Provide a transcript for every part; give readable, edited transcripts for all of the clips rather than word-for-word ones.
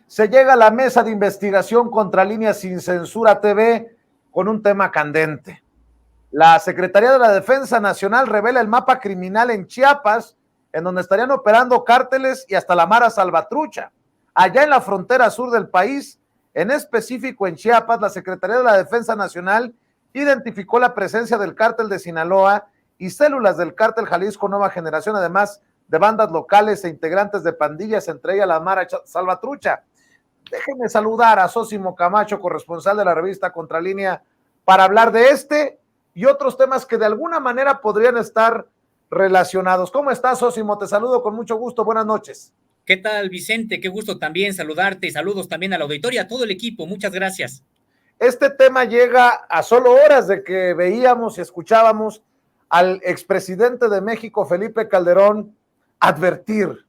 se llega a la mesa de investigación contra Línea Sin Censura TV con un tema candente. La Secretaría de la Defensa Nacional revela el mapa criminal en Chiapas, en donde estarían operando cárteles y hasta la Mara Salvatrucha. Allá en la frontera sur del país, en específico en Chiapas, la Secretaría de la Defensa Nacional identificó la presencia del cártel de Sinaloa y células del cártel Jalisco Nueva Generación, además de bandas locales e integrantes de pandillas, entre ellas la Mara Salvatrucha. Déjenme saludar a Sósimo Camacho, corresponsal de la revista Contralínea, para hablar de este y otros temas que de alguna manera podrían estar relacionados. ¿Cómo estás, Sósimo? Te saludo con mucho gusto. Buenas noches. ¿Qué tal, Vicente? Qué gusto también saludarte y saludos también a la auditoría, a todo el equipo. Muchas gracias. Este tema llega a solo horas de que veíamos y escuchábamos al expresidente de México, Felipe Calderón, advertir,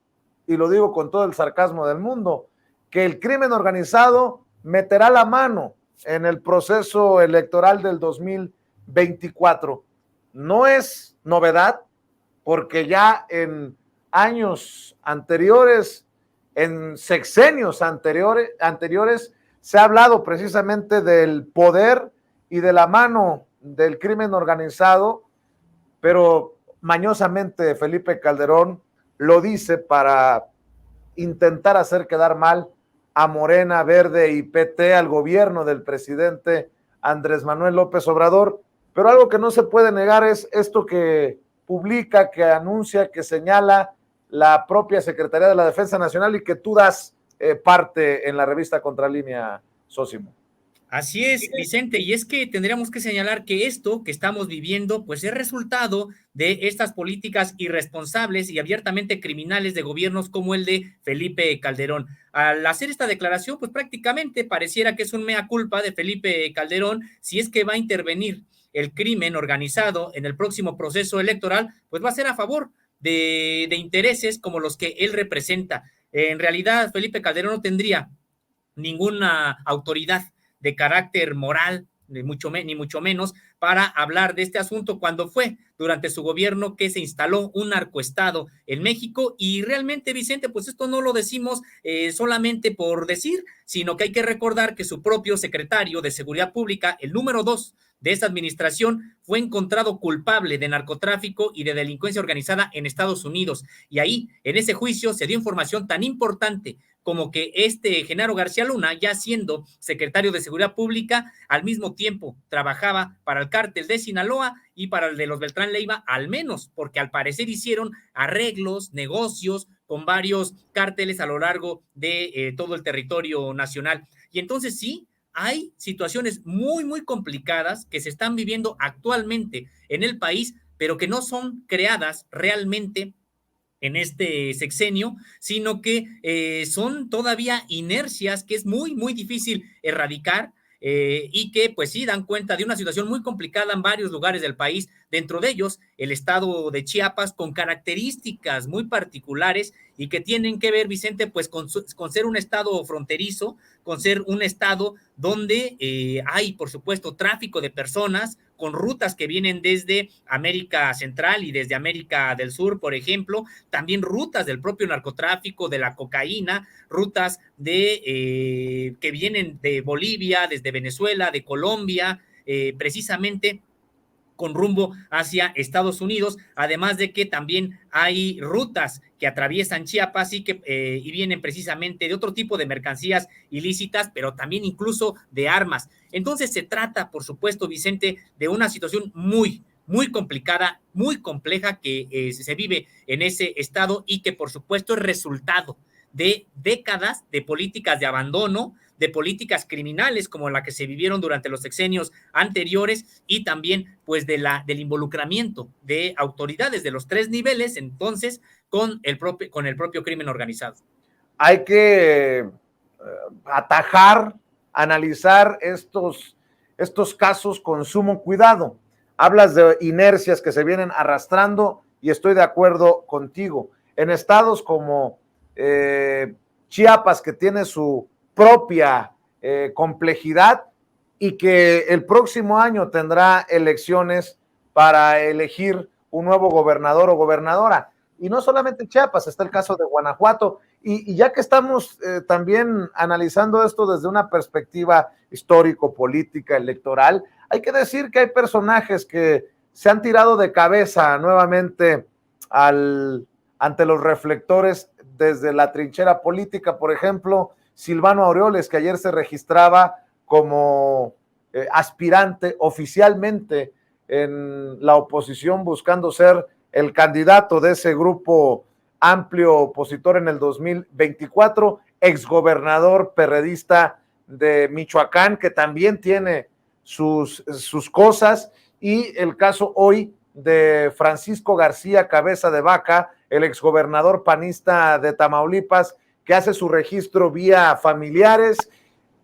y lo digo con todo el sarcasmo del mundo, que el crimen organizado meterá la mano en el proceso electoral del 2024. No es novedad, porque ya en años anteriores, en sexenios anteriores, se ha hablado precisamente del poder y de la mano del crimen organizado, pero mañosamente Felipe Calderón lo dice para intentar hacer quedar mal a Morena, Verde y PT, al gobierno del presidente Andrés Manuel López Obrador. Pero algo que no se puede negar es esto que publica, que anuncia, que señala la propia Secretaría de la Defensa Nacional y que tú das parte en la revista Contralínea, Sósimo. Así es, Vicente, y es que tendríamos que señalar que esto que estamos viviendo, pues es resultado de estas políticas irresponsables y abiertamente criminales de gobiernos como el de Felipe Calderón. Al hacer esta declaración, pues prácticamente pareciera que es un mea culpa de Felipe Calderón si es que va a intervenir el crimen organizado en el próximo proceso electoral, pues va a ser a favor de intereses como los que él representa. En realidad, Felipe Calderón no tendría ninguna autoridad de carácter moral, ni mucho menos, para hablar de este asunto cuando fue durante su gobierno que se instaló un narcoestado en México. Y realmente, Vicente, pues esto no lo decimos solamente por decir, sino que hay que recordar que su propio secretario de Seguridad Pública, el número 2 de esta administración, fue encontrado culpable de narcotráfico y de delincuencia organizada en Estados Unidos. Y ahí, en ese juicio, se dio información tan importante como que Genaro García Luna, ya siendo secretario de Seguridad Pública, al mismo tiempo trabajaba para el cártel de Sinaloa y para el de los Beltrán Leiva, al menos, porque al parecer hicieron arreglos, negocios con varios cárteles a lo largo de todo el territorio nacional. Y entonces sí, hay situaciones muy, muy complicadas que se están viviendo actualmente en el país, pero que no son creadas realmente en este sexenio, sino que son todavía inercias que es muy, muy difícil erradicar y que pues sí dan cuenta de una situación muy complicada en varios lugares del país, dentro de ellos el estado de Chiapas, con características muy particulares y que tienen que ver, Vicente, pues con ser un estado fronterizo, con ser un estado donde hay, por supuesto, tráfico de personas, con rutas que vienen desde América Central y desde América del Sur, por ejemplo, también rutas del propio narcotráfico, de la cocaína, rutas que vienen de Bolivia, desde Venezuela, de Colombia, precisamente con rumbo hacia Estados Unidos, además de que también hay rutas que atraviesan Chiapas y vienen precisamente de otro tipo de mercancías ilícitas, pero también incluso de armas. Entonces se trata, por supuesto, Vicente, de una situación muy, muy complicada, muy compleja que se vive en ese estado y que, por supuesto, es resultado de décadas de políticas de abandono, de políticas criminales como la que se vivieron durante los sexenios anteriores y también pues del involucramiento de autoridades de los tres niveles entonces con el propio crimen organizado. Hay que atajar, analizar estos casos con sumo cuidado. Hablas de inercias que se vienen arrastrando y estoy de acuerdo contigo. En estados como Chiapas, que tiene su propia complejidad y que el próximo año tendrá elecciones para elegir un nuevo gobernador o gobernadora. y no solamente Chiapas, está el caso de Guanajuato, y ya que estamos también analizando esto desde una perspectiva histórico, política, electoral, hay que decir que hay personajes que se han tirado de cabeza nuevamente ante los reflectores desde la trinchera política. Por ejemplo, Silvano Aureoles, que ayer se registraba como aspirante oficialmente en la oposición, buscando ser el candidato de ese grupo amplio opositor en el 2024, exgobernador perredista de Michoacán, que también tiene sus cosas, y el caso hoy de Francisco García Cabeza de Vaca, el exgobernador panista de Tamaulipas, que hace su registro vía familiares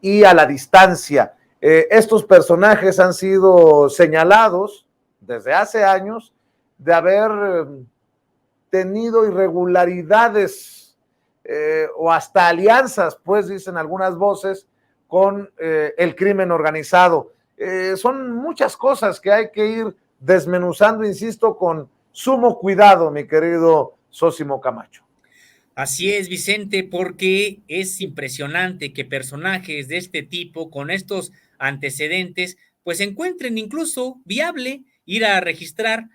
y a la distancia. Estos personajes han sido señalados desde hace años de haber tenido irregularidades o hasta alianzas, pues dicen algunas voces, con el crimen organizado. Son muchas cosas que hay que ir desmenuzando, insisto, con sumo cuidado, mi querido Sósimo Camacho. Así es, Vicente, porque es impresionante que personajes de este tipo, con estos antecedentes, pues encuentren incluso viable ir a registrar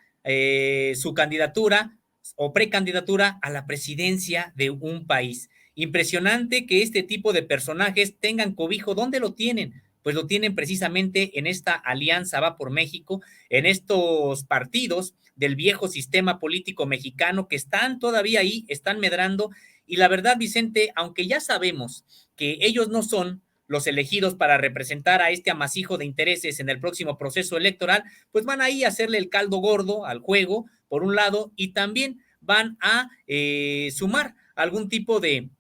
su candidatura o precandidatura a la presidencia de un país. Impresionante que este tipo de personajes tengan cobijo. ¿Dónde lo tienen? Pues lo tienen precisamente en esta alianza Va por México, en estos partidos del viejo sistema político mexicano que están todavía ahí, están medrando. Y la verdad, Vicente, aunque ya sabemos que ellos no son los elegidos para representar a este amasijo de intereses en el próximo proceso electoral, pues van ahí a hacerle el caldo gordo al juego, por un lado, y también van a sumar algún tipo de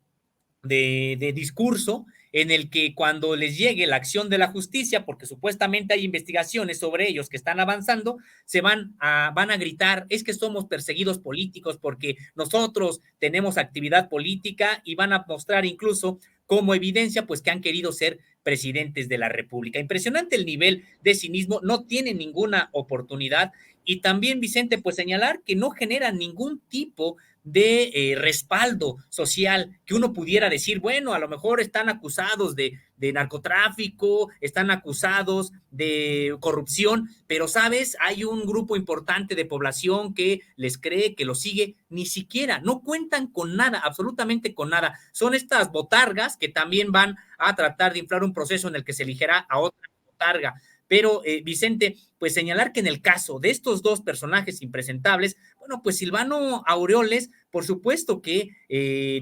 discurso en el que cuando les llegue la acción de la justicia, porque supuestamente hay investigaciones sobre ellos que están avanzando, van a gritar, es que somos perseguidos políticos porque nosotros tenemos actividad política, y van a mostrar incluso como evidencia pues que han querido ser presidentes de la República. Impresionante el nivel de cinismo, no tienen ninguna oportunidad. Y también, Vicente, pues señalar que no generan ningún tipo de respaldo social, que uno pudiera decir, bueno, a lo mejor están acusados de narcotráfico, están acusados de corrupción, pero sabes, hay un grupo importante de población que les cree, que lo sigue. Ni siquiera, no cuentan con nada, absolutamente con nada. Son estas botargas que también van a tratar de inflar un proceso en el que se eligerá a otra botarga. Pero, Vicente, pues señalar que en el caso de estos dos personajes impresentables, bueno, pues Silvano Aureoles, por supuesto que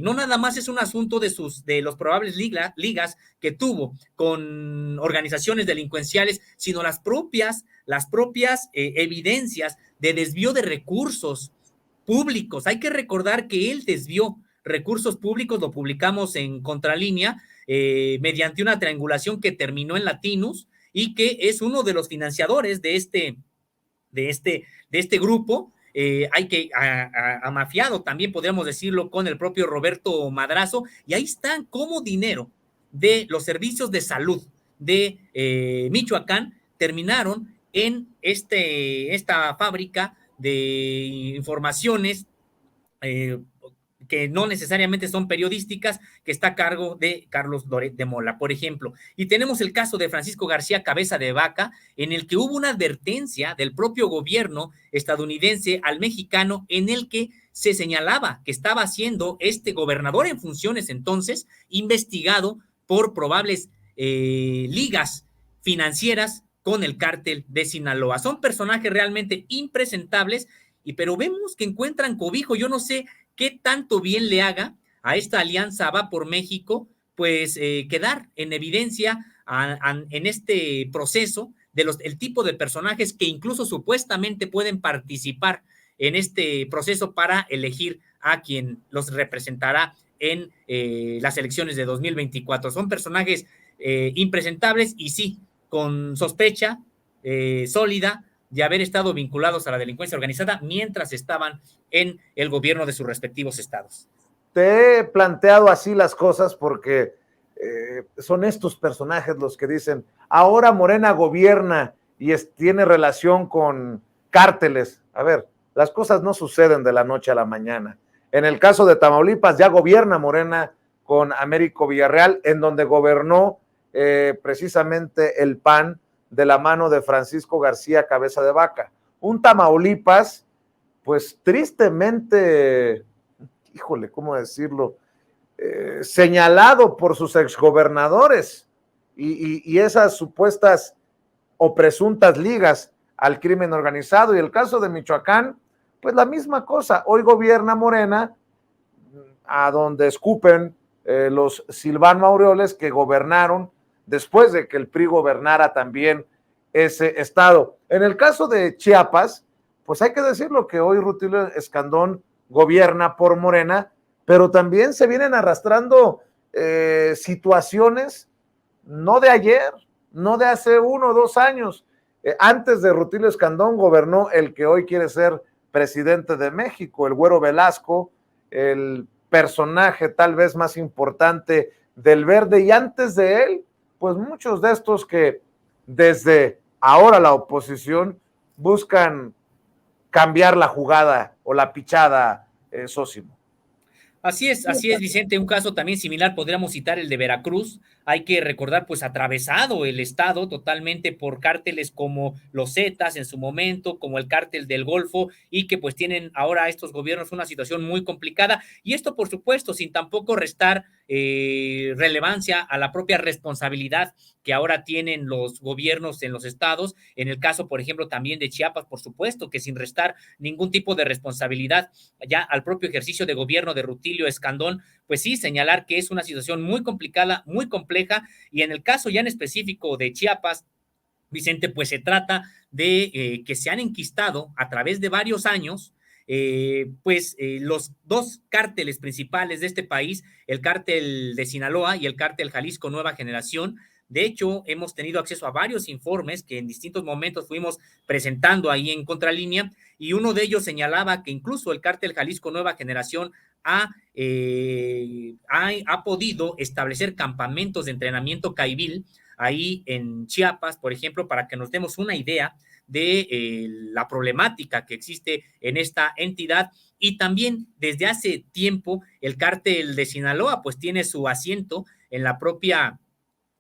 no nada más es un asunto de los probables ligas que tuvo con organizaciones delincuenciales, sino las propias evidencias de desvío de recursos públicos. Hay que recordar que él desvió recursos públicos, lo publicamos en Contralínea, mediante una triangulación que terminó en Latinus, y que es uno de los financiadores de este grupo. Hay que amafiado también, podríamos decirlo, con el propio Roberto Madrazo, y ahí están como dinero de los servicios de salud de Michoacán terminaron en esta fábrica de informaciones que no necesariamente son periodísticas, que está a cargo de Carlos Loret de Mola, por ejemplo. Y tenemos el caso de Francisco García Cabeza de Vaca, en el que hubo una advertencia del propio gobierno estadounidense al mexicano, en el que se señalaba que estaba siendo este gobernador en funciones entonces investigado por probables ligas financieras con el cártel de Sinaloa. Son personajes realmente impresentables, pero vemos que encuentran cobijo. Yo no sé qué tanto bien le haga a esta alianza Va por México, pues quedar en evidencia en este proceso de el tipo de personajes que incluso supuestamente pueden participar en este proceso para elegir a quien los representará en las elecciones de 2024. Son personajes impresentables y sí, con sospecha sólida de haber estado vinculados a la delincuencia organizada mientras estaban en el gobierno de sus respectivos estados. Te he planteado así las cosas porque son estos personajes los que dicen, ahora Morena gobierna y tiene relación con cárteles. A ver, las cosas no suceden de la noche a la mañana. En el caso de Tamaulipas ya gobierna Morena con Américo Villarreal, en donde gobernó precisamente el PAN de la mano de Francisco García Cabeza de Vaca. Un Tamaulipas, pues tristemente, híjole, ¿cómo decirlo? Señalado por sus exgobernadores y esas supuestas o presuntas ligas al crimen organizado. Y el caso de Michoacán, pues la misma cosa. Hoy gobierna Morena, a donde escupen los Silvano Aureoles que gobernaron después de que el PRI gobernara también ese estado. En el caso de Chiapas, pues hay que decirlo que hoy Rutilio Escandón gobierna por Morena, pero también se vienen arrastrando situaciones no de ayer, no de hace 1 o 2 años. Antes de Rutilio Escandón gobernó el que hoy quiere ser presidente de México, el Güero Velasco, el personaje tal vez más importante del Verde, y antes de él, pues muchos de estos que desde ahora la oposición buscan cambiar la jugada o la pichada, Sósimo. Así es, Vicente. Un caso también similar podríamos citar el de Veracruz. Hay que recordar, pues, atravesado el estado totalmente por cárteles como los Zetas en su momento, como el cártel del Golfo, y que pues tienen ahora estos gobiernos una situación muy complicada. Y esto, por supuesto, sin tampoco restar relevancia a la propia responsabilidad que ahora tienen los gobiernos en los estados. En el caso, por ejemplo, también de Chiapas, por supuesto, que sin restar ningún tipo de responsabilidad ya al propio ejercicio de gobierno de Rutilio Escandón, pues sí, señalar que es una situación muy complicada, muy compleja, y en el caso ya en específico de Chiapas, Vicente, pues se trata de que se han enquistado a través de varios años, los 2 cárteles principales de este país, el cártel de Sinaloa y el cártel Jalisco Nueva Generación. De hecho, hemos tenido acceso a varios informes que en distintos momentos fuimos presentando ahí en Contralínea, y uno de ellos señalaba que incluso el cártel Jalisco Nueva Generación ha podido establecer campamentos de entrenamiento caibil ahí en Chiapas, por ejemplo, para que nos demos una idea de la problemática que existe en esta entidad. Y también desde hace tiempo el cártel de Sinaloa pues tiene su asiento en la propia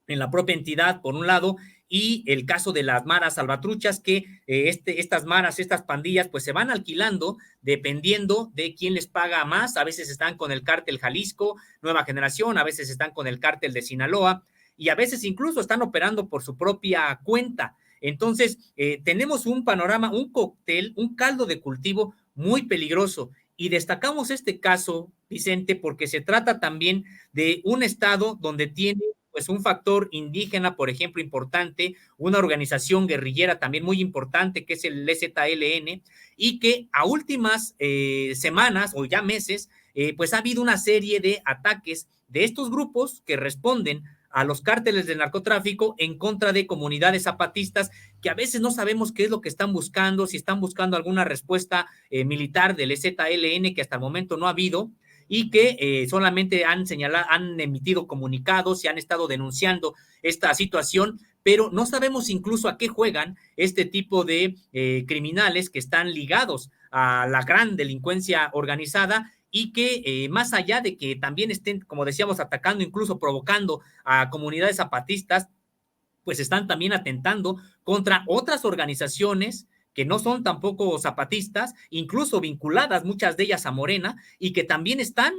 entidad, por un lado, y el caso de las maras salvatruchas, que estas maras, estas pandillas, pues se van alquilando dependiendo de quién les paga más. A veces están con el cártel Jalisco Nueva Generación, a veces están con el cártel de Sinaloa, y a veces incluso están operando por su propia cuenta. Entonces, tenemos un panorama, un cóctel, un caldo de cultivo muy peligroso. Y destacamos este caso, Vicente, porque se trata también de un estado donde tiene pues un factor indígena, por ejemplo, importante, una organización guerrillera también muy importante, que es el EZLN, y que a últimas semanas o ya meses, pues ha habido una serie de ataques de estos grupos que responden a los cárteles del narcotráfico en contra de comunidades zapatistas que a veces no sabemos qué es lo que están buscando, si están buscando alguna respuesta militar del EZLN, que hasta el momento no ha habido, y que solamente han emitido comunicados y han estado denunciando esta situación, pero no sabemos incluso a qué juegan este tipo de criminales que están ligados a la gran delincuencia organizada, y que más allá de que también estén, como decíamos, atacando, incluso provocando a comunidades zapatistas, pues están también atentando contra otras organizaciones que no son tampoco zapatistas, incluso vinculadas muchas de ellas a Morena, y que también están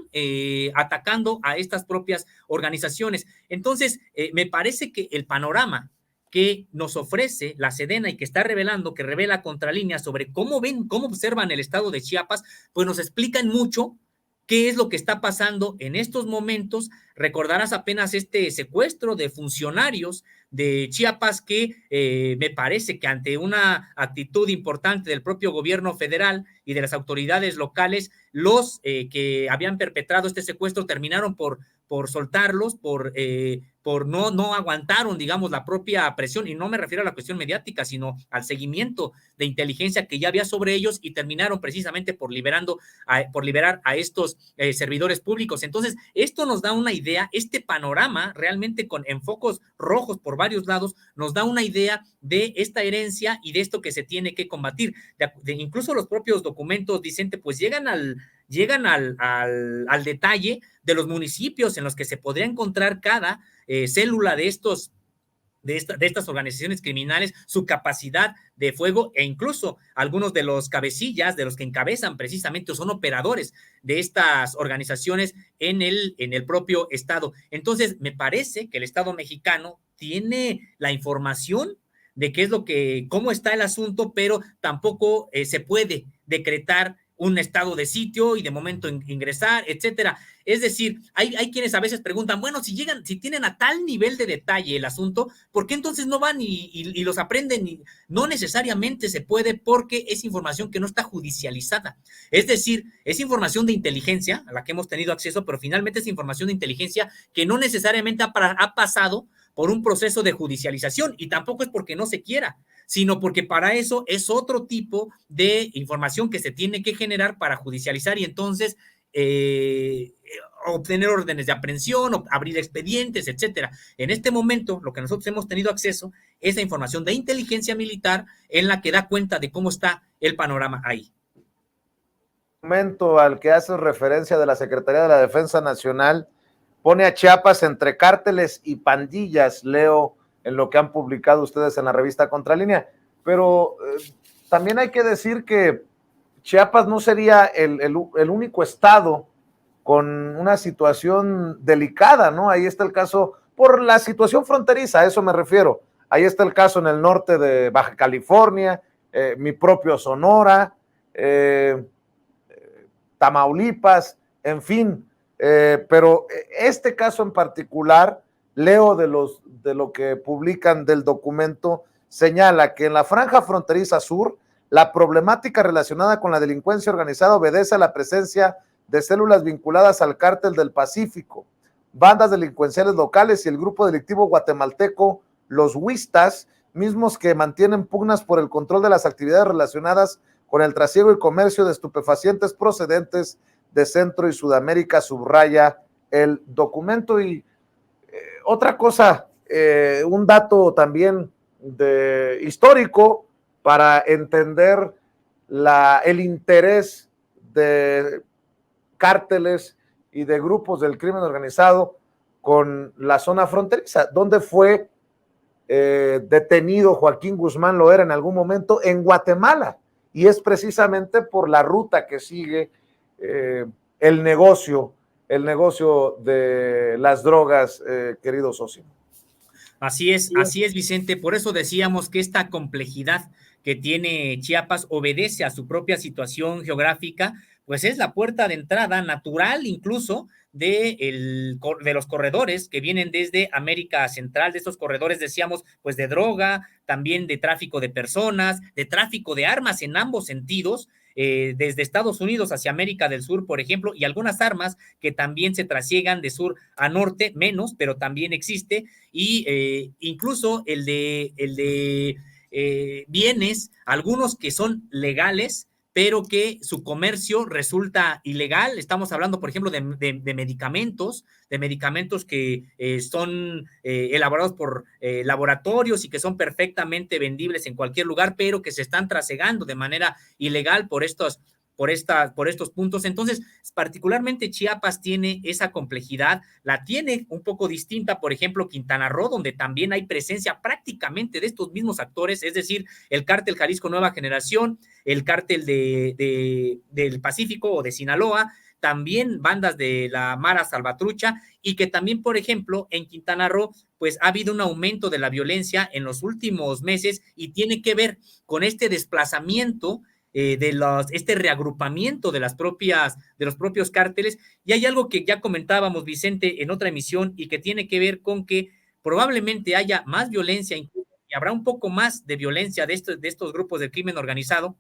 atacando a estas propias organizaciones. Entonces, me parece que el panorama que nos ofrece la Sedena y que está revelando, que revela Contralínea sobre cómo ven, cómo observan el estado de Chiapas, pues nos explican mucho qué es lo que está pasando en estos momentos. Recordarás apenas este secuestro de funcionarios de Chiapas que me parece que ante una actitud importante del propio gobierno federal y de las autoridades locales, los que habían perpetrado este secuestro terminaron por soltarlos, por no aguantaron, digamos, la propia presión, y no me refiero a la cuestión mediática, sino al seguimiento de inteligencia que ya había sobre ellos, y terminaron precisamente por liberar a estos servidores públicos. Entonces, esto nos da una idea, este panorama realmente en focos rojos por varios lados, nos da una idea de esta herencia y de esto que se tiene que combatir. Incluso los propios documentos, Vicente, pues llegan al detalle de los municipios en los que se podría encontrar cada célula de estas organizaciones criminales, su capacidad de fuego, e incluso algunos de los cabecillas, de los que encabezan precisamente o son operadores de estas organizaciones en el propio Estado. Entonces, me parece que el Estado mexicano tiene la información de cómo está el asunto, pero tampoco se puede decretar un estado de sitio y de momento ingresar, etcétera. Es decir, hay quienes a veces preguntan, bueno, si tienen a tal nivel de detalle el asunto, ¿por qué entonces no van y los aprenden? No necesariamente se puede, porque es información que no está judicializada. Es decir, es información de inteligencia a la que hemos tenido acceso, pero finalmente es información de inteligencia que no necesariamente ha pasado por un proceso de judicialización, y tampoco es porque no se quiera, sino porque para eso es otro tipo de información que se tiene que generar para judicializar y entonces obtener órdenes de aprehensión, abrir expedientes, etcétera. En este momento, lo que nosotros hemos tenido acceso es a información de inteligencia militar en la que da cuenta de cómo está el panorama ahí. El momento al que hace referencia de la Secretaría de la Defensa Nacional pone a Chiapas entre cárteles y pandillas, leo en lo que han publicado ustedes en la revista Contralínea, pero también hay que decir que Chiapas no sería el único estado con una situación delicada, ¿no? Ahí está el caso, por la situación fronteriza, a eso me refiero. Ahí está el caso en el norte de Baja California, mi propio Sonora, Tamaulipas, en fin, pero este caso en particular, leo de lo que publican del documento, señala que en la franja fronteriza sur, la problemática relacionada con la delincuencia organizada obedece a la presencia de células vinculadas al cártel del Pacífico, bandas delincuenciales locales y el grupo delictivo guatemalteco Los Huistas, mismos que mantienen pugnas por el control de las actividades relacionadas con el trasiego y comercio de estupefacientes procedentes de Centro y Sudamérica, subraya el documento. Y otra cosa, un dato también histórico para entender el interés de cárteles y de grupos del crimen organizado con la zona fronteriza, donde fue detenido Joaquín Guzmán Loera en algún momento, en Guatemala, y es precisamente por la ruta que sigue el negocio de las drogas, querido socio. Así es, Vicente. Por eso decíamos que esta complejidad que tiene Chiapas obedece a su propia situación geográfica, pues es la puerta de entrada natural incluso de los corredores que vienen desde América Central, de estos corredores, decíamos, pues de droga, también de tráfico de personas, de tráfico de armas en ambos sentidos, desde Estados Unidos hacia América del Sur, por ejemplo, y algunas armas que también se trasiegan de sur a norte, menos, pero también existe, y incluso el de bienes, algunos que son legales, pero que su comercio resulta ilegal. Estamos hablando, por ejemplo, de medicamentos que son elaborados por laboratorios y que son perfectamente vendibles en cualquier lugar, pero que se están trasegando de manera ilegal por estos puntos. Entonces, particularmente Chiapas tiene esa complejidad, la tiene un poco distinta, por ejemplo, Quintana Roo, donde también hay presencia prácticamente de estos mismos actores, es decir, el cártel Jalisco Nueva Generación, el cártel del Pacífico o de Sinaloa, también bandas de la Mara Salvatrucha, y que también, por ejemplo, en Quintana Roo, pues ha habido un aumento de la violencia en los últimos meses y tiene que ver con este desplazamiento este reagrupamiento de los propios cárteles. Y hay algo que ya comentábamos, Vicente, en otra emisión, y que tiene que ver con que probablemente haya más violencia y habrá un poco más de violencia de estos grupos de crimen organizado,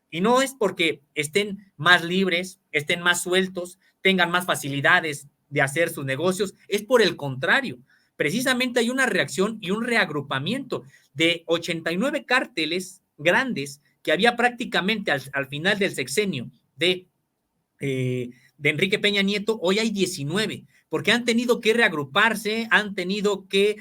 y no es porque estén más libres, estén más sueltos, tengan más facilidades de hacer sus negocios, es por el contrario. Precisamente hay una reacción y un reagrupamiento de 89 cárteles grandes que había prácticamente al final del sexenio de de Enrique Peña Nieto, hoy hay 19, porque han tenido que reagruparse, han tenido que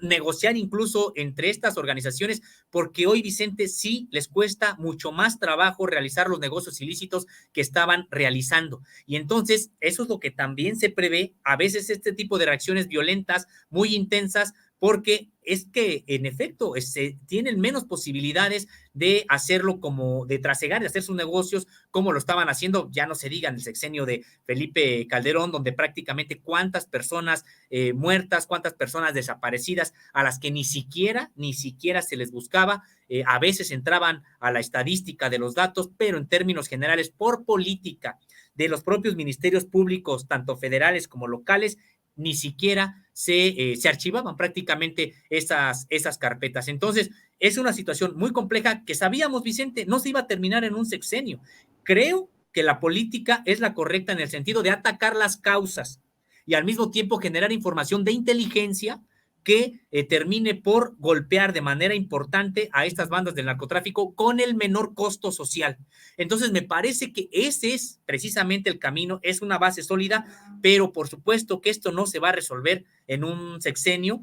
negociar incluso entre estas organizaciones, porque hoy, Vicente, sí les cuesta mucho más trabajo realizar los negocios ilícitos que estaban realizando. Y entonces, eso es lo que también se prevé, a veces este tipo de reacciones violentas, muy intensas, porque es que, en efecto, se tienen menos posibilidades de hacerlo como, de trasegar, de hacer sus negocios como lo estaban haciendo, ya no se diga en el sexenio de Felipe Calderón, donde prácticamente cuántas personas muertas, cuántas personas desaparecidas, a las que ni siquiera se les buscaba, a veces entraban a la estadística de los datos, pero en términos generales, por política de los propios ministerios públicos, tanto federales como locales, ni siquiera se archivaban prácticamente esas carpetas. Entonces, es una situación muy compleja que sabíamos, Vicente, no se iba a terminar en un sexenio. Creo que la política es la correcta en el sentido de atacar las causas y al mismo tiempo generar información de inteligencia que termine por golpear de manera importante a estas bandas del narcotráfico con el menor costo social. Entonces, me parece que ese es precisamente el camino, es una base sólida, pero por supuesto que esto no se va a resolver en un sexenio,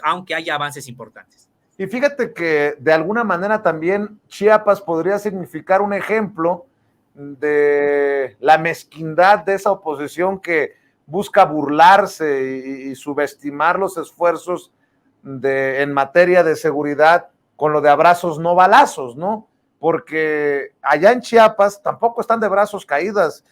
aunque haya avances importantes. Y fíjate que de alguna manera también Chiapas podría significar un ejemplo de la mezquindad de esa oposición que busca burlarse y subestimar los esfuerzos en materia de seguridad con lo de abrazos no balazos, ¿no? Porque allá en Chiapas tampoco están de brazos caídos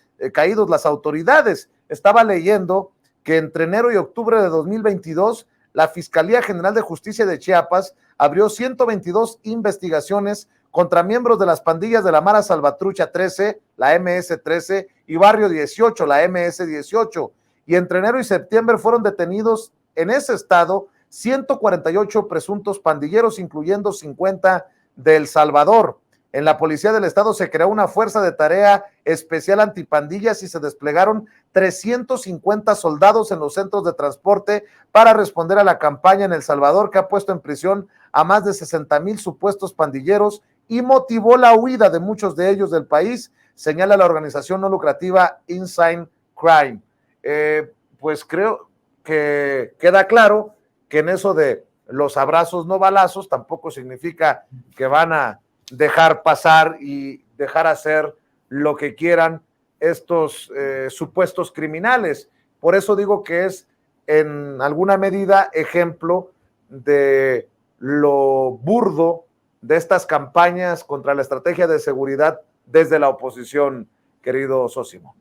las autoridades. Estaba leyendo que entre enero y octubre de 2022 la Fiscalía General de Justicia de Chiapas abrió 122 investigaciones contra miembros de las pandillas de la Mara Salvatrucha 13, la MS-13, y Barrio 18, la MS-18. Y entre enero y septiembre fueron detenidos en ese estado 148 presuntos pandilleros, incluyendo 50 de El Salvador. En la Policía del Estado se creó una fuerza de tarea especial antipandillas y se desplegaron 350 soldados en los centros de transporte para responder a la campaña en El Salvador, que ha puesto en prisión a más de 60,000 supuestos pandilleros y motivó la huida de muchos de ellos del país, señala la organización no lucrativa Inside Crime. Pues creo que queda claro que en eso de los abrazos no balazos tampoco significa que van a dejar pasar y dejar hacer lo que quieran estos supuestos criminales. Por eso digo que es en alguna medida ejemplo de lo burdo de estas campañas contra la estrategia de seguridad desde la oposición, querido Sósimo.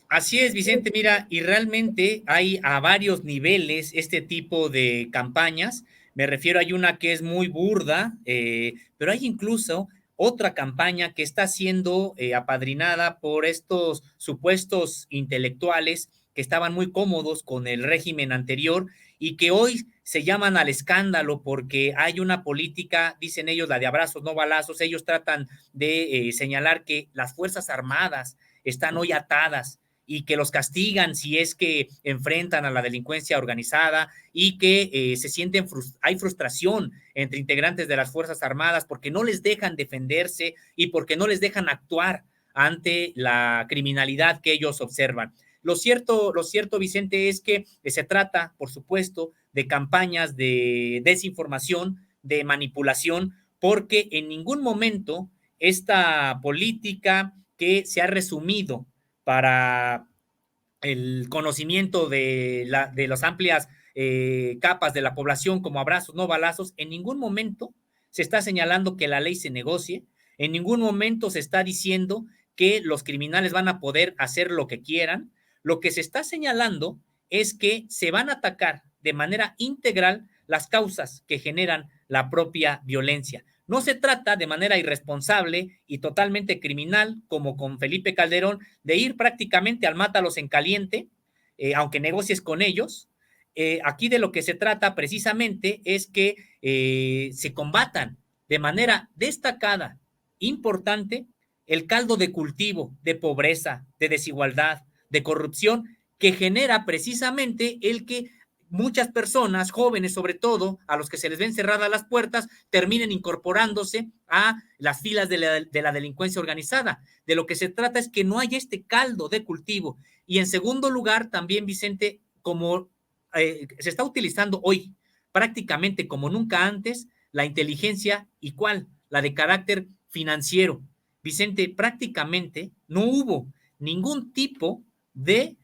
Así es, Vicente, mira, y realmente hay a varios niveles este tipo de campañas. Me refiero, hay una que es muy burda, pero hay incluso otra campaña que está siendo apadrinada por estos supuestos intelectuales que estaban muy cómodos con el régimen anterior y que hoy se llaman al escándalo porque hay una política, dicen ellos, la de abrazos, no balazos. Ellos tratan de señalar que las Fuerzas Armadas están hoy atadas y que los castigan si es que enfrentan a la delincuencia organizada y que se sienten, hay frustración entre integrantes de las Fuerzas Armadas porque no les dejan defenderse y porque no les dejan actuar ante la criminalidad que ellos observan. Lo cierto, Vicente, es que se trata, por supuesto, de campañas de desinformación, de manipulación, porque en ningún momento esta política que se ha resumido para el conocimiento de las amplias capas de la población como abrazos, no balazos, en ningún momento se está señalando que la ley se negocie, en ningún momento se está diciendo que los criminales van a poder hacer lo que quieran. Lo que se está señalando es que se van a atacar de manera integral las causas que generan la propia violencia. No se trata de manera irresponsable y totalmente criminal, como con Felipe Calderón, de ir prácticamente al mátalos en caliente, aunque negocies con ellos. Aquí de lo que se trata precisamente es que se combatan de manera destacada, importante, el caldo de cultivo de pobreza, de desigualdad, de corrupción, que genera precisamente el que muchas personas, jóvenes sobre todo, a los que se les ven cerradas las puertas, terminen incorporándose a las filas de la delincuencia organizada. De lo que se trata es que no haya este caldo de cultivo. Y en segundo lugar, también, Vicente, como se está utilizando hoy prácticamente como nunca antes, la inteligencia, ¿y cuál? La de carácter financiero. Vicente, prácticamente no hubo ningún tipo de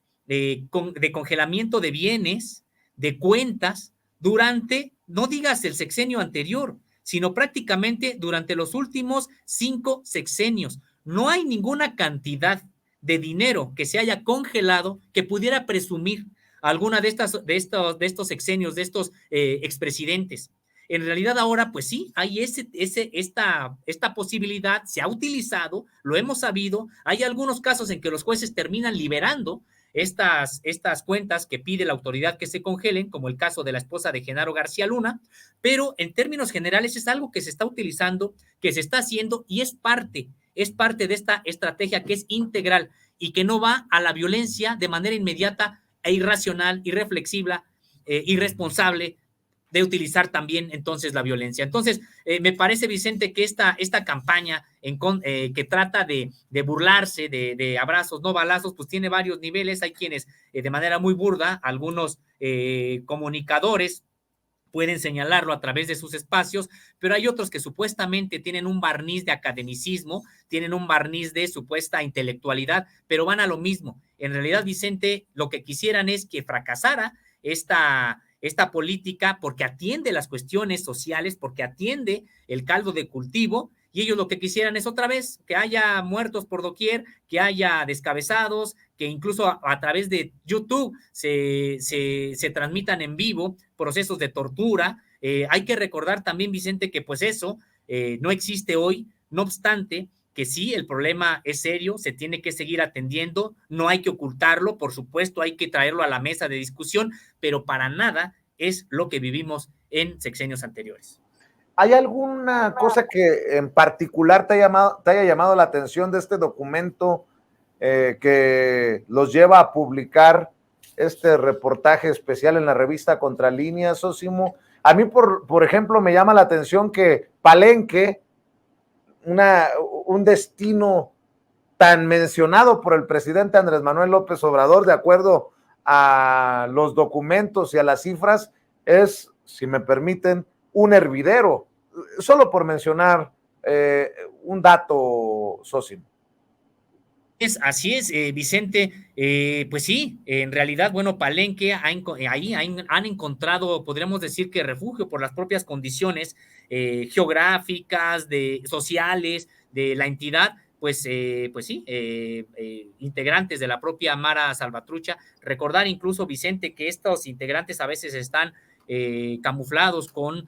congelamiento de bienes, de cuentas, durante, no digas el sexenio anterior, sino prácticamente durante los últimos 5 sexenios. No hay ninguna cantidad de dinero que se haya congelado que pudiera presumir alguna de estos sexenios, de estos expresidentes. En realidad ahora, pues sí, hay esta posibilidad, se ha utilizado, lo hemos sabido, hay algunos casos en que los jueces terminan liberando estas cuentas que pide la autoridad que se congelen, como el caso de la esposa de Genaro García Luna, pero en términos generales es algo que se está utilizando, que se está haciendo y es parte de esta estrategia que es integral y que no va a la violencia de manera inmediata e irracional, irreflexiva, irresponsable, de utilizar también entonces la violencia. Entonces, me parece, Vicente, que esta campaña que trata de burlarse de abrazos, no balazos, pues tiene varios niveles. Hay quienes de manera muy burda, algunos comunicadores pueden señalarlo a través de sus espacios, pero hay otros que supuestamente tienen un barniz de academicismo, tienen un barniz de supuesta intelectualidad, pero van a lo mismo. En realidad, Vicente, lo que quisieran es que fracasara esta política porque atiende las cuestiones sociales, porque atiende el caldo de cultivo, y ellos lo que quisieran es otra vez que haya muertos por doquier, que haya descabezados, que incluso a través de YouTube se transmitan en vivo procesos de tortura. Hay que recordar también, Vicente, que pues eso no existe hoy, no obstante que sí, el problema es serio, se tiene que seguir atendiendo, no hay que ocultarlo, por supuesto, hay que traerlo a la mesa de discusión, pero para nada es lo que vivimos en sexenios anteriores. ¿Hay alguna cosa que en particular te haya llamado la atención de este documento que los lleva a publicar este reportaje especial en la revista Contralínea, Sósimo? A mí, por ejemplo, me llama la atención que Palenque, un destino tan mencionado por el presidente Andrés Manuel López Obrador, de acuerdo a los documentos y a las cifras, es, si me permiten, un hervidero, solo por mencionar un dato, Sósimo. Así es, Vicente, pues sí, en realidad, bueno, Palenque ahí han encontrado, podríamos decir que refugio por las propias condiciones geográficas, sociales, de la entidad, pues sí, integrantes de la propia Mara Salvatrucha. Recordar incluso, Vicente, que estos integrantes a veces están camuflados con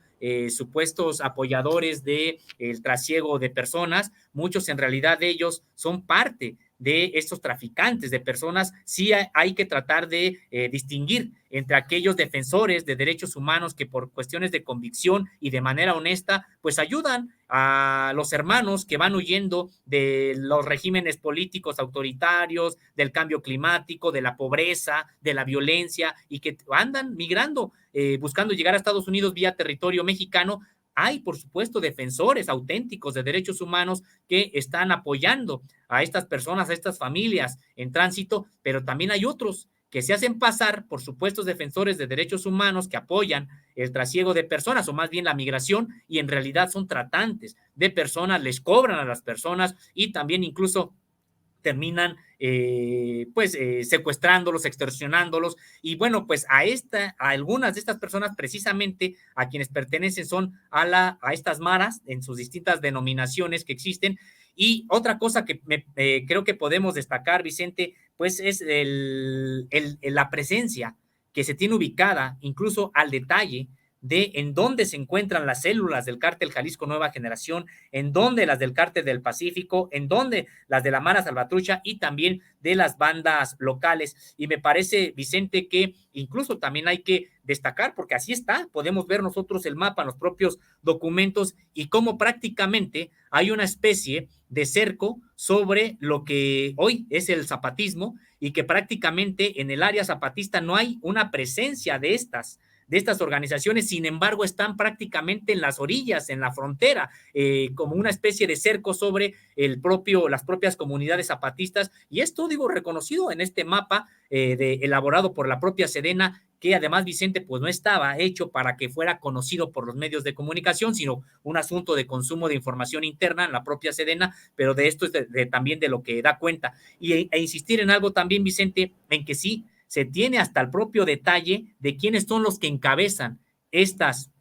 supuestos apoyadores del trasiego de personas, muchos en realidad de ellos son parte de estos traficantes de personas. Sí hay que tratar de distinguir entre aquellos defensores de derechos humanos que por cuestiones de convicción y de manera honesta, pues ayudan a los hermanos que van huyendo de los regímenes políticos autoritarios, del cambio climático, de la pobreza, de la violencia, y que andan migrando, buscando llegar a Estados Unidos vía territorio mexicano. Hay, por supuesto, defensores auténticos de derechos humanos que están apoyando a estas personas, a estas familias en tránsito, pero también hay otros que se hacen pasar por supuestos defensores de derechos humanos que apoyan el trasiego de personas, o más bien la migración, y en realidad son tratantes de personas, les cobran a las personas y también incluso terminan secuestrándolos, extorsionándolos, y bueno, pues a algunas de estas personas precisamente a quienes pertenecen son a estas maras en sus distintas denominaciones que existen. Y otra cosa que creo que podemos destacar, Vicente, pues es la presencia que se tiene ubicada incluso al detalle de en dónde se encuentran las células del cártel Jalisco Nueva Generación, en dónde las del cártel del Pacífico, en dónde las de la Mara Salvatrucha y también de las bandas locales. Y me parece, Vicente, que incluso también hay que destacar, porque así está, podemos ver nosotros el mapa en los propios documentos y cómo prácticamente hay una especie de cerco sobre lo que hoy es el zapatismo y que prácticamente en el área zapatista no hay una presencia de estas organizaciones, sin embargo están prácticamente en las orillas, en la frontera, como una especie de cerco sobre las propias comunidades zapatistas, y esto digo reconocido en este mapa elaborado por la propia Sedena, que además, Vicente, pues no estaba hecho para que fuera conocido por los medios de comunicación, sino un asunto de consumo de información interna en la propia Sedena, pero de esto es también de lo que da cuenta. E insistir en algo también, Vicente, en que sí, se tiene hasta el propio detalle de quiénes son los que encabezan estas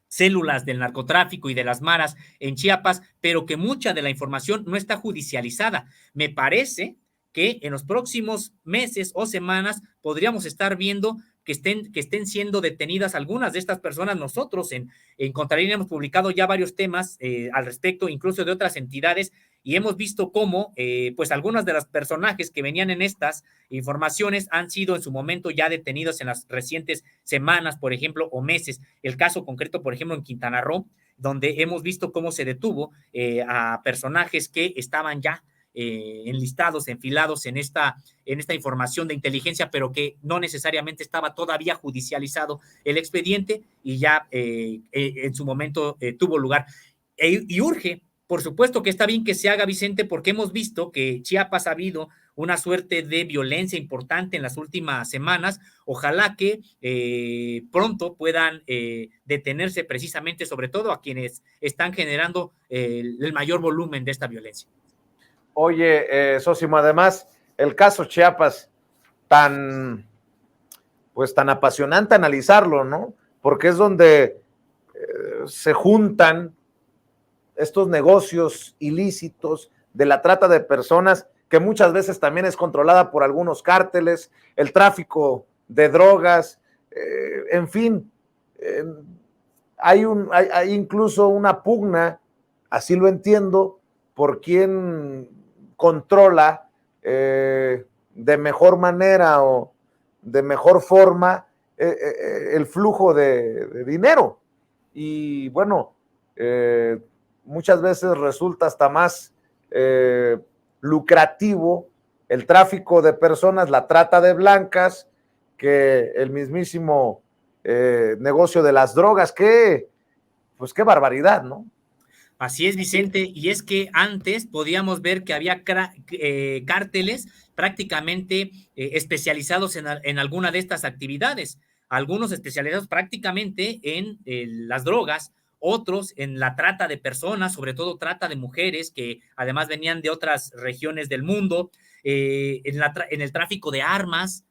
células del narcotráfico y de las maras en Chiapas, pero que mucha de la información no está judicializada. Me parece que en los próximos meses o semanas podríamos estar viendo que estén siendo detenidas algunas de estas personas. Nosotros en Contralínea hemos publicado ya varios temas al respecto, incluso de otras entidades, y hemos visto cómo pues algunas de los personajes que venían en estas informaciones han sido en su momento ya detenidos en las recientes semanas, por ejemplo, o meses. El caso concreto, por ejemplo, en Quintana Roo, donde hemos visto cómo se detuvo a personajes que estaban ya enlistados, enfilados en esta información de inteligencia, pero que no necesariamente estaba todavía judicializado el expediente y ya en su momento tuvo lugar. Y urge, por supuesto que está bien que se haga, Vicente, porque hemos visto que Chiapas ha habido una suerte de violencia importante en las últimas semanas. Ojalá que pronto puedan detenerse precisamente, sobre todo a quienes están generando el mayor volumen de esta violencia. Oye, Sosimo, además, el caso Chiapas, tan apasionante analizarlo, ¿no? Porque es donde se juntan estos negocios ilícitos de la trata de personas, que muchas veces también es controlada por algunos cárteles, el tráfico de drogas, en fin, hay incluso una pugna, así lo entiendo, por quién controla de mejor manera o de mejor forma el flujo de dinero. Y bueno, muchas veces resulta hasta más lucrativo el tráfico de personas, la trata de blancas, que el mismísimo negocio de las drogas. Pues qué barbaridad, ¿no? Así es, Vicente, y es que antes podíamos ver que había cárteles prácticamente especializados en alguna de estas actividades, algunos especializados prácticamente en las drogas, otros en la trata de personas, sobre todo trata de mujeres que además venían de otras regiones del mundo, en el tráfico de armas.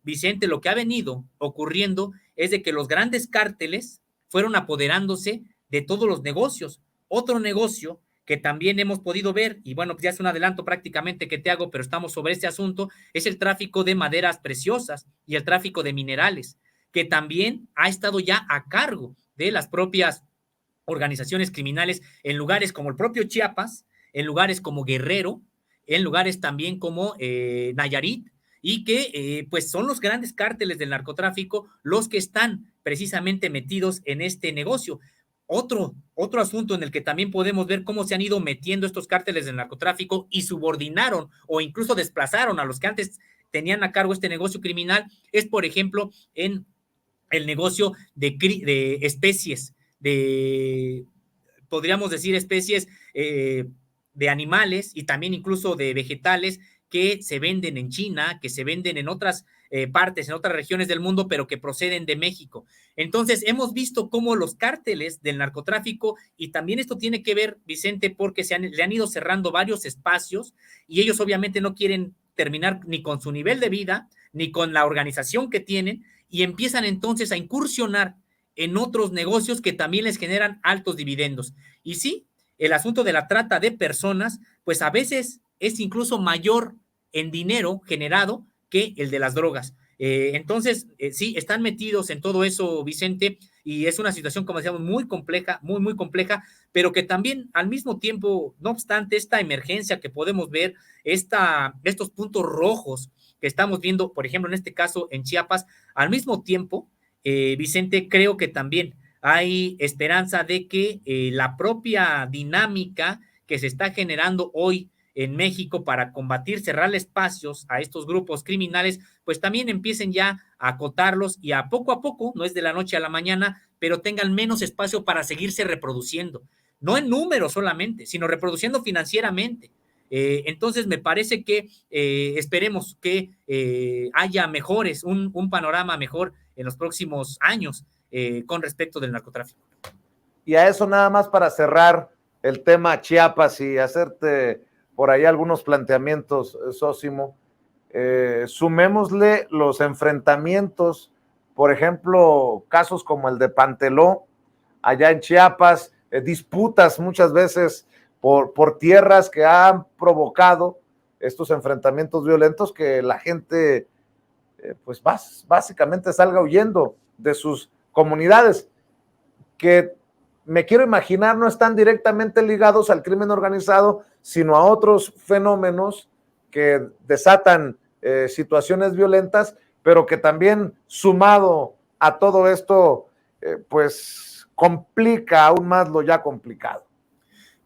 Vicente, lo que ha venido ocurriendo es de que los grandes cárteles fueron apoderándose de todos los negocios. Otro negocio que también hemos podido ver, y bueno, pues ya es un adelanto prácticamente que te hago, pero estamos sobre este asunto, es el tráfico de maderas preciosas y el tráfico de minerales, que también ha estado ya a cargo de las propias organizaciones criminales en lugares como el propio Chiapas, en lugares como Guerrero, en lugares también como Nayarit, y que pues son los grandes cárteles del narcotráfico los que están precisamente metidos en este negocio. Otro asunto en el que también podemos ver cómo se han ido metiendo estos cárteles del narcotráfico y subordinaron o incluso desplazaron a los que antes tenían a cargo este negocio criminal es, por ejemplo, en el negocio de especies, podríamos decir, especies de animales y también incluso de vegetales que se venden en China, que se venden en otras partes, en otras regiones del mundo, pero que proceden de México. Entonces, hemos visto cómo los cárteles del narcotráfico, y también esto tiene que ver, Vicente, porque le han ido cerrando varios espacios y ellos obviamente no quieren terminar ni con su nivel de vida, ni con la organización que tienen, y empiezan entonces a incursionar en otros negocios que también les generan altos dividendos. Y sí, el asunto de la trata de personas, pues a veces es incluso mayor en dinero generado que el de las drogas. Entonces, sí, están metidos en todo eso, Vicente, y es una situación, como decíamos, muy compleja, muy compleja, pero que también al mismo tiempo, no obstante esta emergencia que podemos ver, estos puntos rojos que estamos viendo, por ejemplo, en este caso en Chiapas, al mismo tiempo, Vicente, creo que también hay esperanza de que la propia dinámica que se está generando hoy en México para combatir, cerrarle espacios a estos grupos criminales, pues también empiecen ya a acotarlos y a poco, no es de la noche a la mañana, pero tengan menos espacio para seguirse reproduciendo, no en números solamente, sino reproduciendo financieramente. Entonces me parece que esperemos que haya mejores, un panorama mejor en los próximos años con respecto del narcotráfico. Y a eso nada más para cerrar el tema Chiapas y hacerte por ahí algunos planteamientos, Sósimo, sumémosle los enfrentamientos, por ejemplo, casos como el de Panteló, allá en Chiapas, disputas muchas veces por tierras que han provocado estos enfrentamientos violentos que la gente pues básicamente salga huyendo de sus comunidades, que me quiero imaginar no están directamente ligados al crimen organizado, sino a otros fenómenos que desatan situaciones violentas, pero que también sumado a todo esto, pues complica aún más lo ya complicado.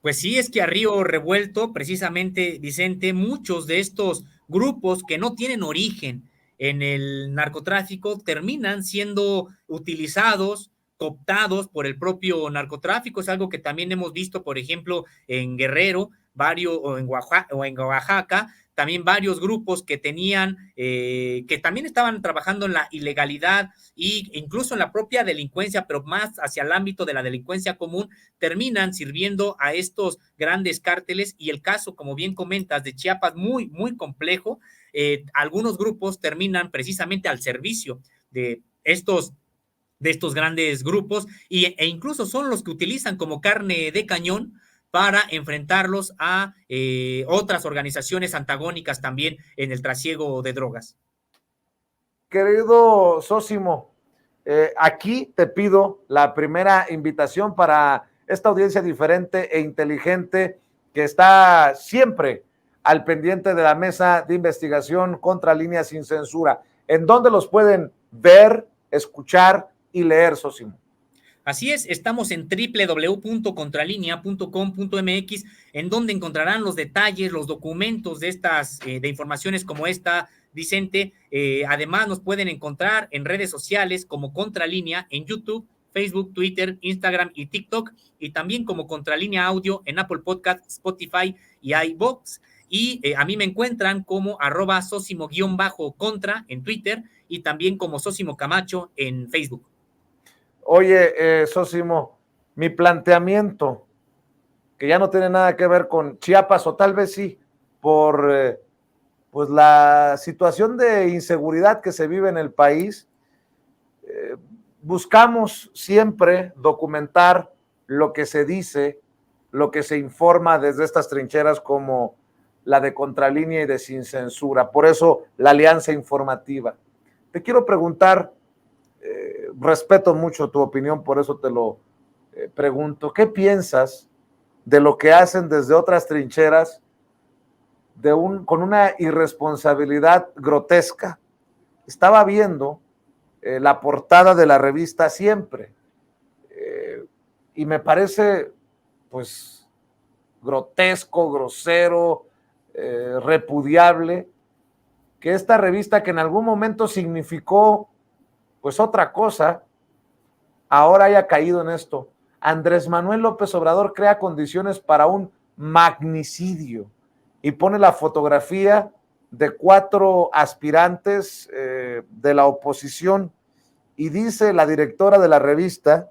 Pues sí, es que a río revuelto, precisamente, Vicente, muchos de estos grupos que no tienen origen en el narcotráfico terminan siendo utilizados, cooptados por el propio narcotráfico. Es algo que también hemos visto, por ejemplo, en Guerrero, o en Oaxaca, también varios grupos que tenían, que también estaban trabajando en la ilegalidad e incluso en la propia delincuencia, pero más hacia el ámbito de la delincuencia común, terminan sirviendo a estos grandes cárteles. Y el caso, como bien comentas, de Chiapas, muy complejo. Algunos grupos terminan precisamente al servicio de estos grandes grupos e incluso son los que utilizan como carne de cañón para enfrentarlos a otras organizaciones antagónicas también en el trasiego de drogas. Querido Sósimo, aquí te pido la primera invitación para esta audiencia diferente e inteligente que está siempre al pendiente de la mesa de investigación Contralínea Sin Censura. ¿En dónde los pueden ver, escuchar y leer, Sósimo? Así es, estamos en www.contralinea.com.mx, en donde encontrarán los detalles, los documentos de estas, de informaciones como esta, Vicente. Además, nos pueden encontrar en redes sociales como Contralínea, en YouTube, Facebook, Twitter, Instagram y TikTok, y también como Contralínea Audio en Apple Podcast, Spotify y iVoox. Y a mí me encuentran como @Sósimo_contra en Twitter y también como Sósimo Camacho en Facebook. Oye, Sósimo, mi planteamiento, que ya no tiene nada que ver con Chiapas, o tal vez sí, por pues la situación de inseguridad que se vive en el país, buscamos siempre documentar lo que se dice, lo que se informa desde estas trincheras como la de Contralínea y de Sin Censura. Por eso la alianza informativa. Te quiero preguntar, respeto mucho tu opinión, por eso te lo pregunto, ¿qué piensas de lo que hacen desde otras trincheras con una irresponsabilidad grotesca? Estaba viendo la portada de la revista Siempre y me parece pues grotesco, grosero, repudiable que esta revista, que en algún momento significó pues otra cosa, ahora haya caído en esto. Andrés Manuel López Obrador crea condiciones para un magnicidio y pone la fotografía de 4 aspirantes de la oposición y dice la directora de la revista,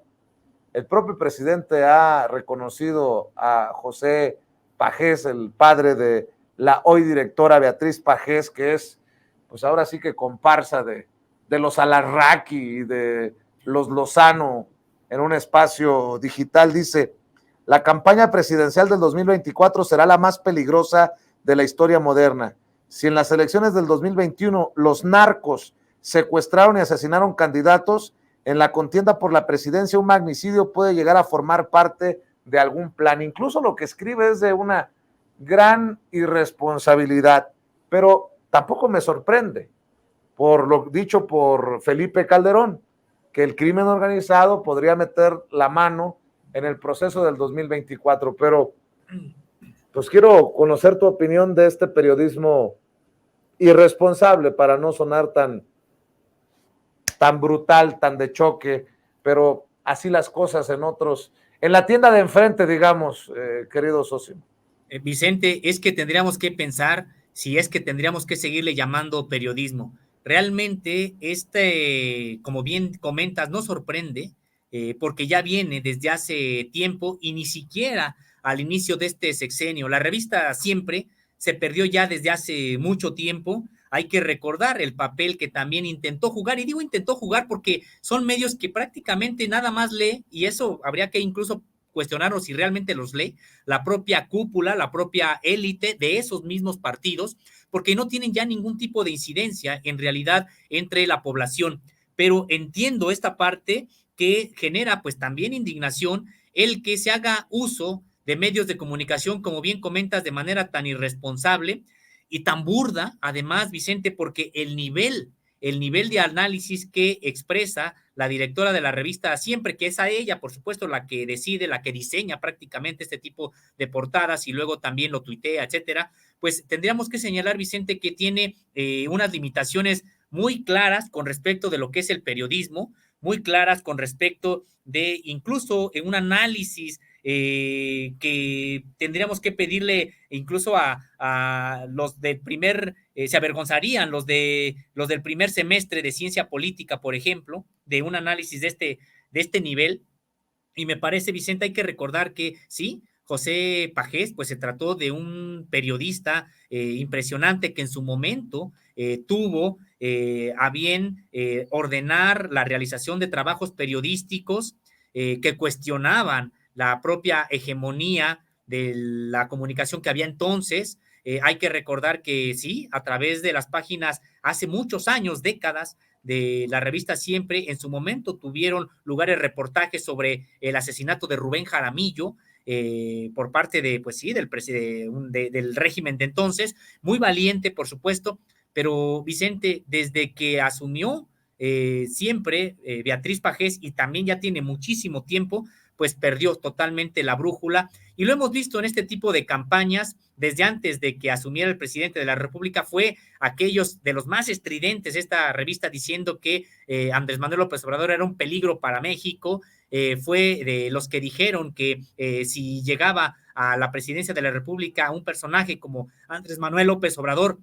el propio presidente ha reconocido a José Pagés, el padre de la hoy directora Beatriz Pagés, que es pues ahora sí que comparsa de los Alarraqui y de los Lozano en un espacio digital. Dice, la campaña presidencial del 2024 será la más peligrosa de la historia moderna. Si en las elecciones del 2021 los narcos secuestraron y asesinaron candidatos. En la contienda por la presidencia, un magnicidio puede llegar a formar parte de algún plan. Incluso lo que escribe es de una gran irresponsabilidad, pero tampoco me sorprende por lo dicho por Felipe Calderón, que el crimen organizado podría meter la mano en el proceso del 2024, pero pues quiero conocer tu opinión de este periodismo irresponsable, para no sonar tan brutal, tan de choque, pero así las cosas en la tienda de enfrente, digamos, querido socio. Vicente, es que tendríamos que pensar si es que tendríamos que seguirle llamando periodismo. Realmente, como bien comentas, no sorprende, porque ya viene desde hace tiempo y ni siquiera al inicio de este sexenio. La revista Siempre se perdió ya desde hace mucho tiempo. Hay que recordar el papel que también intentó jugar, y digo intentó jugar porque son medios que prácticamente nada más lee, y eso habría que incluso cuestionarnos si realmente los lee la propia cúpula, la propia élite de esos mismos partidos, porque no tienen ya ningún tipo de incidencia en realidad entre la población. Pero entiendo esta parte que genera pues también indignación el que se haga uso de medios de comunicación, como bien comentas, de manera tan irresponsable y tan burda, además, Vicente, porque el nivel de análisis que expresa la directora de la revista Siempre, que es a ella, por supuesto, la que decide, la que diseña prácticamente este tipo de portadas y luego también lo tuitea, etcétera, pues tendríamos que señalar, Vicente, que tiene unas limitaciones muy claras con respecto de lo que es el periodismo, muy claras con respecto de incluso un análisis que tendríamos que pedirle incluso a los del primer, se avergonzarían los del primer semestre de ciencia política, por ejemplo, de un análisis de este nivel. Y me parece, Vicente, hay que recordar que sí, José Pagés, pues se trató de un periodista impresionante que en su momento tuvo a bien ordenar la realización de trabajos periodísticos que cuestionaban la propia hegemonía de la comunicación que había entonces. Hay que recordar que sí, a través de las páginas hace muchos años, décadas, de la revista Siempre, en su momento tuvieron lugares reportajes sobre el asesinato de Rubén Jaramillo, por parte de, pues sí, del régimen de entonces, muy valiente, por supuesto, pero Vicente, desde que asumió Siempre, Beatriz Pagés, y también ya tiene muchísimo tiempo, pues perdió totalmente la brújula, y lo hemos visto en este tipo de campañas desde antes de que asumiera el presidente de la República. Fue aquellos de los más estridentes, esta revista diciendo que Andrés Manuel López Obrador era un peligro para México, fue de los que dijeron que si llegaba a la presidencia de la República un personaje como Andrés Manuel López Obrador,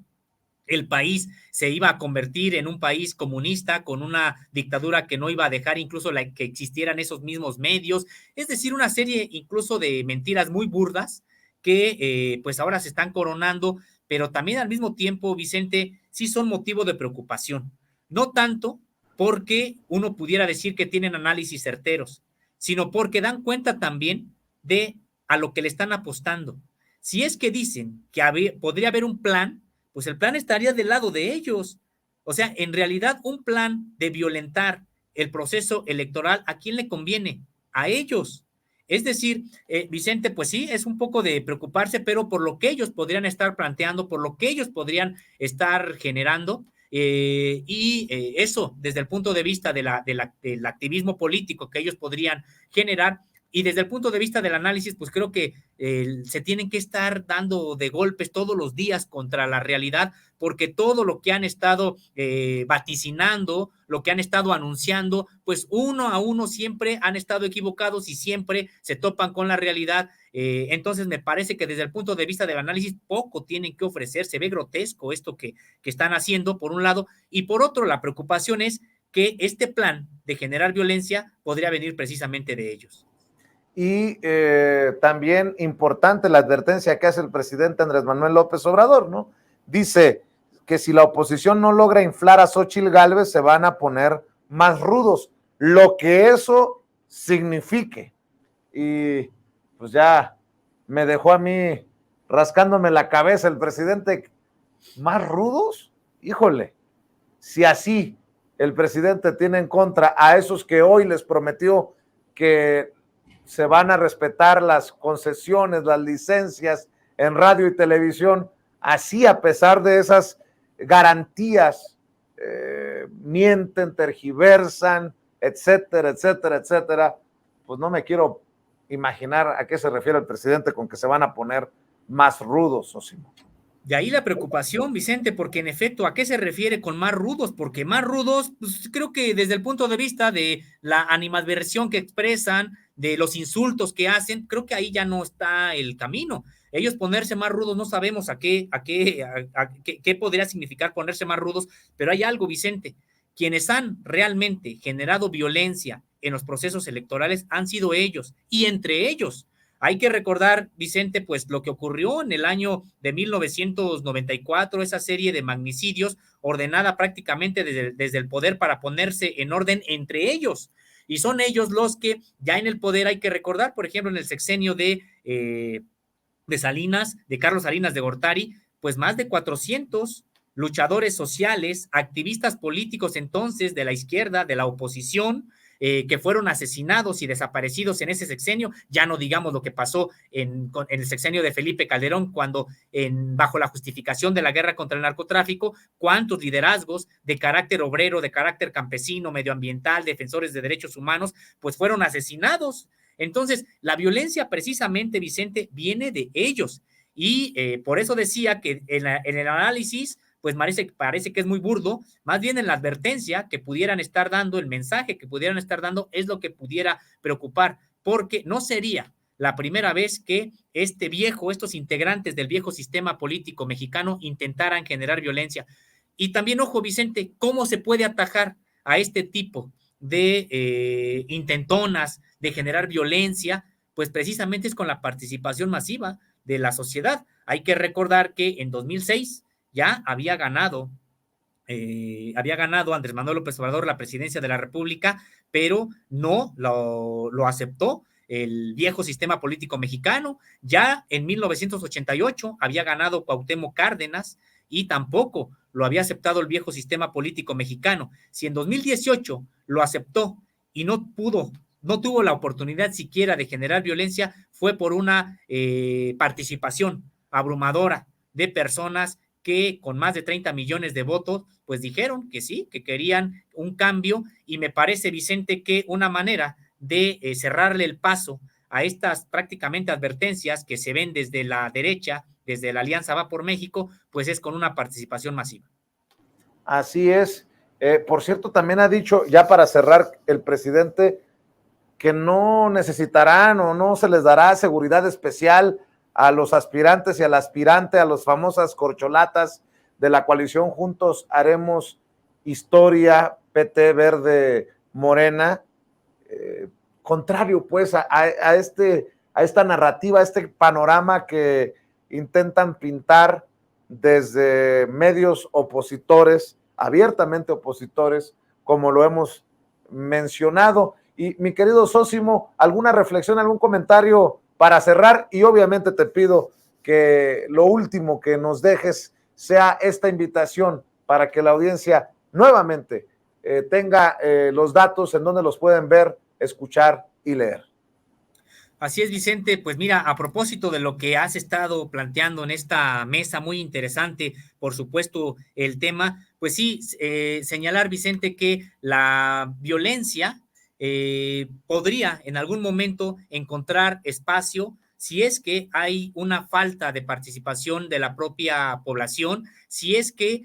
el país se iba a convertir en un país comunista con una dictadura que no iba a dejar incluso que existieran esos mismos medios, es decir, una serie incluso de mentiras muy burdas que pues ahora se están coronando, pero también al mismo tiempo, Vicente, sí son motivo de preocupación, no tanto porque uno pudiera decir que tienen análisis certeros, sino porque dan cuenta también de a lo que le están apostando. Si es que dicen que podría haber un plan, pues el plan estaría del lado de ellos. O sea, en realidad un plan de violentar el proceso electoral, ¿a quién le conviene? A ellos. Es decir, Vicente, pues sí, es un poco de preocuparse, pero por lo que ellos podrían estar planteando, por lo que ellos podrían estar generando, eso desde el punto de vista del activismo político que ellos podrían generar, y desde el punto de vista del análisis, pues creo que se tienen que estar dando de golpes todos los días contra la realidad, porque todo lo que han estado vaticinando, lo que han estado anunciando, pues uno a uno siempre han estado equivocados y siempre se topan con la realidad. Entonces me parece que desde el punto de vista del análisis poco tienen que ofrecer. Se ve grotesco esto que están haciendo, por un lado, y por otro la preocupación es que este plan de generar violencia podría venir precisamente de ellos. Y también importante la advertencia que hace el presidente Andrés Manuel López Obrador, ¿no? Dice que si la oposición no logra inflar a Xóchitl Gálvez, se van a poner más rudos, lo que eso signifique. Y pues ya me dejó a mí rascándome la cabeza el presidente. ¿Más rudos? Híjole, si así el presidente tiene en contra a esos que hoy les prometió que se van a respetar las concesiones, las licencias en radio y televisión, así a pesar de esas garantías, mienten, tergiversan, etcétera, etcétera, etcétera? Pues no me quiero imaginar a qué se refiere el presidente con que se van a poner más rudos, Sosimo. De ahí la preocupación, Vicente, porque en efecto, ¿a qué se refiere con más rudos? Porque más rudos, pues creo que desde el punto de vista de la animadversión que expresan, de los insultos que hacen, creo que ahí ya no está el camino. Ellos ponerse más rudos, no sabemos qué podría significar ponerse más rudos, pero hay algo, Vicente. Quienes han realmente generado violencia en los procesos electorales han sido ellos, y entre ellos hay que recordar, Vicente, pues lo que ocurrió en el año de 1994, esa serie de magnicidios ordenada prácticamente desde el poder para ponerse en orden entre ellos. Y son ellos los que ya en el poder, hay que recordar, por ejemplo, en el sexenio de Salinas, de Carlos Salinas de Gortari, pues más de 400 luchadores sociales, activistas políticos entonces de la izquierda, de la oposición, que fueron asesinados y desaparecidos en ese sexenio, ya no digamos lo que pasó en el sexenio de Felipe Calderón, cuando bajo la justificación de la guerra contra el narcotráfico, cuántos liderazgos de carácter obrero, de carácter campesino, medioambiental, defensores de derechos humanos, pues fueron asesinados. Entonces, la violencia precisamente, Vicente, viene de ellos. Y por eso decía que en el análisis, pues parece que es muy burdo, más bien en la advertencia que pudieran estar dando, el mensaje que pudieran estar dando, es lo que pudiera preocupar, porque no sería la primera vez que estos integrantes del viejo sistema político mexicano intentaran generar violencia. Y también, ojo, Vicente, ¿cómo se puede atajar a este tipo de intentonas de generar violencia? Pues precisamente es con la participación masiva de la sociedad. Hay que recordar que en 2006 ya había ganado Andrés Manuel López Obrador la presidencia de la República, pero no lo aceptó el viejo sistema político mexicano. Ya en 1988 había ganado Cuauhtémoc Cárdenas y tampoco lo había aceptado el viejo sistema político mexicano. Si en 2018 lo aceptó y no tuvo la oportunidad siquiera de generar violencia, fue por una participación abrumadora de personas que con más de 30 millones de votos, pues dijeron que sí, que querían un cambio, y me parece, Vicente, que una manera de cerrarle el paso a estas prácticamente advertencias que se ven desde la derecha, desde la Alianza Va por México, pues es con una participación masiva. Así es. Por cierto, también ha dicho, ya para cerrar, el presidente, que no necesitarán o no se les dará seguridad especial a los aspirantes y al aspirante, a las famosas corcholatas de la coalición Juntos Haremos Historia, PT Verde Morena, contrario pues a esta narrativa, a este panorama que intentan pintar desde medios opositores, abiertamente opositores, como lo hemos mencionado. Y mi querido Sosimo, ¿alguna reflexión, algún comentario para cerrar? Y obviamente te pido que lo último que nos dejes sea esta invitación para que la audiencia nuevamente tenga los datos en donde los pueden ver, escuchar y leer. Así es, Vicente. Pues mira, a propósito de lo que has estado planteando en esta mesa, muy interesante, por supuesto, el tema, pues sí, señalar, Vicente, que la violencia podría en algún momento encontrar espacio si es que hay una falta de participación de la propia población, si es que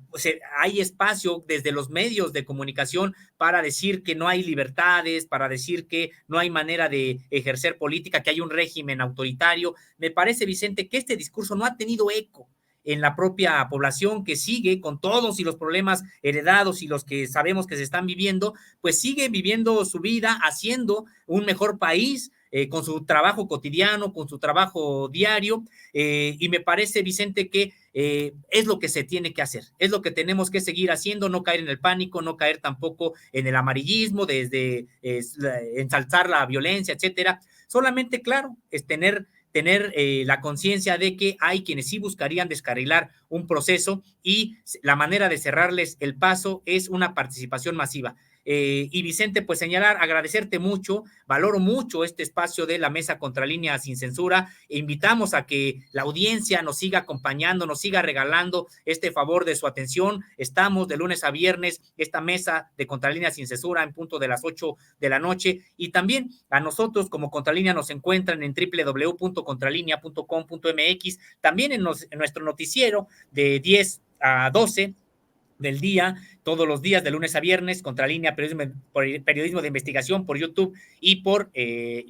pues hay espacio desde los medios de comunicación para decir que no hay libertades, para decir que no hay manera de ejercer política, que hay un régimen autoritario. Me parece, Vicente, que este discurso no ha tenido eco en la propia población, que sigue con todos y los problemas heredados y los que sabemos que se están viviendo, pues sigue viviendo su vida, haciendo un mejor país, con su trabajo cotidiano, con su trabajo diario, y me parece, Vicente, que es lo que se tiene que hacer, es lo que tenemos que seguir haciendo, no caer en el pánico, no caer tampoco en el amarillismo, desde ensalzar la violencia, etcétera. Solamente, claro, es tener tener la conciencia de que hay quienes sí buscarían descarrilar un proceso y la manera de cerrarles el paso es una participación masiva. Y Vicente, pues señalar, agradecerte mucho, valoro mucho este espacio de la Mesa Contralínea Sin Censura, e invitamos a que la audiencia nos siga acompañando, nos siga regalando este favor de su atención. Estamos de lunes a viernes, esta mesa de Contralínea Sin Censura en punto de las 8 de la noche, y también a nosotros como Contralínea nos encuentran en www.contralinea.com.mx, también en nuestro noticiero de 10 a 12 del día, todos los días de lunes a viernes, Contralínea, periodismo de investigación por YouTube y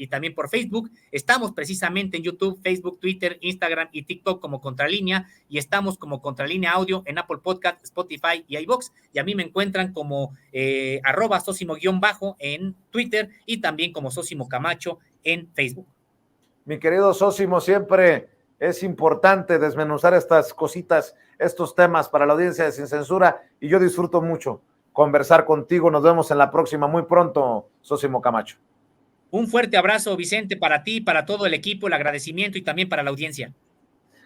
también por Facebook. Estamos precisamente en YouTube, Facebook, Twitter, Instagram y TikTok como Contralínea, y estamos como Contralínea Audio en Apple Podcast, Spotify y iVoox, y a mí me encuentran como @Sosimo_ en Twitter y también como Sosimo Camacho en Facebook. Mi querido Sosimo, siempre es importante desmenuzar estas cositas, estos temas para la audiencia de Sin Censura, y yo disfruto mucho conversar contigo. Nos vemos en la próxima, muy pronto, Sosimo Camacho. Un fuerte abrazo, Vicente, para ti, para todo el equipo, el agradecimiento y también para la audiencia.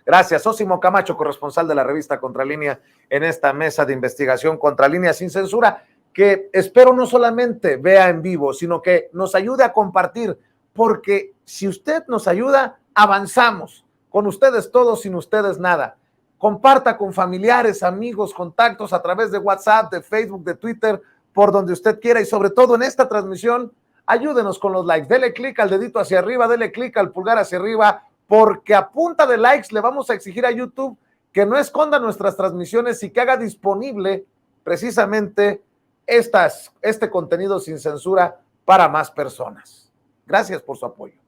Gracias, Sosimo Camacho, corresponsal de la revista Contralínea en esta mesa de investigación Contralínea Sin Censura, que espero no solamente vea en vivo, sino que nos ayude a compartir, porque si usted nos ayuda, avanzamos. Con ustedes todo, sin ustedes nada. Comparta con familiares, amigos, contactos a través de WhatsApp, de Facebook, de Twitter, por donde usted quiera, y sobre todo en esta transmisión, ayúdenos con los likes. Dele clic al dedito hacia arriba, dele clic al pulgar hacia arriba, porque a punta de likes le vamos a exigir a YouTube que no esconda nuestras transmisiones y que haga disponible precisamente este contenido sin censura para más personas. Gracias por su apoyo.